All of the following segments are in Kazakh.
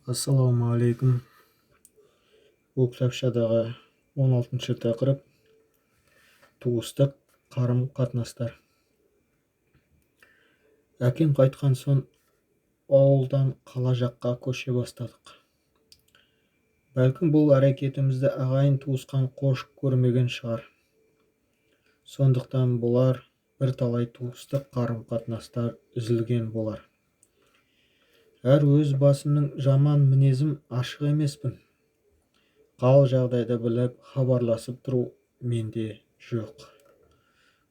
Ассалаумағалейкум. Бұл кітапшадағы 16-шы тақырып туыстық қарым-қатынастар. Әкем қайтқан соң ауылдан қала жаққа көше бастадық. Бәлкім бұл әрекетімізді ағайын-туысқан қош көрмеген шығар. Сондықтан бұлар бірталай туыстық қарым-қатынастар үзілген болар. Әр өз басымның жаман мінезім ашық емеспін. Қал жағдайды біліп хабарласып тұру менде жоқ.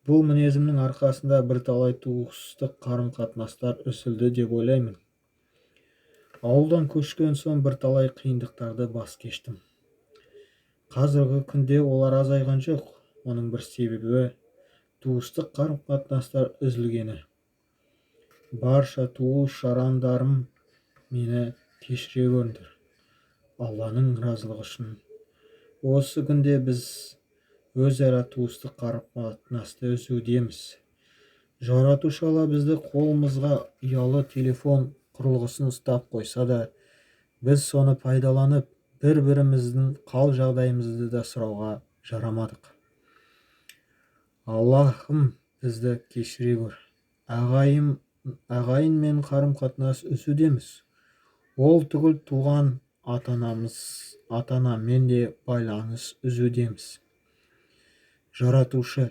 Бұл мінезімнің арқасында бірталай туыстық қарым-қатынастар үзілді деп ойлаймын. Ауылдан көшкен соң бірталай қиындықтарды бас кештім. Қазіргі күнде олар азайған жоқ. Оның бір себебі туыстық қарым-қатынастар үзілгені. Барша туыс жарандарым мені кешіре көріңдер. Алланың разылығы үшін. Осы күнде біз өзара туыстық қарым-қатынасты үзудеміз. Жаратушы Алла бізді қолымызға ұялы телефон құрылғысын ұстап қойса да, біз соны пайдаланып, бір-біріміздің қал жағдайымызды да сұрауға жарамадық. Аллахым бізді кешіре көр. Ағайынмен қарым-қатынас үзудеміз. Ол түгіл туған атанамен де байланыс үзудеміз. Жаратушы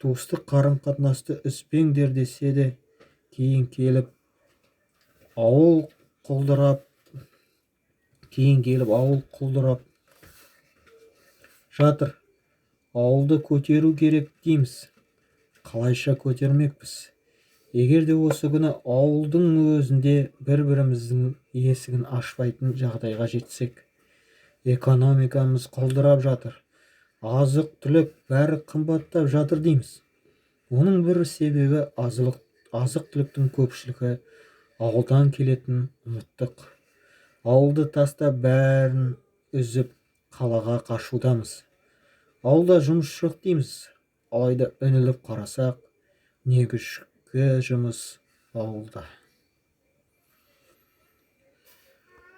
туыстық қарым-қатынасты үзбеңдер десе де, кейін келіп ауыл құлдырап жатыр. Ауылды көтеру керек дейміз. Қалайша көтермекпіз? Егер де осы күні ауылдың өзінде бір-біріміздің есігін ашпайтын жағдайға жетсек, экономикамыз құлдырап жатыр, азық-түлік бәрі қымбаттап жатыр дейміз. Оның бір себебі азық-түліктің көпшілігі ауылдан келетін ұмыттық. Ауылды тастап бәрін үзіп қалаға қашудамыз. Ауылда жұмыс жоқ дейміз. Алайда үніліп қарасақ, негізгі жұмыс ауылда.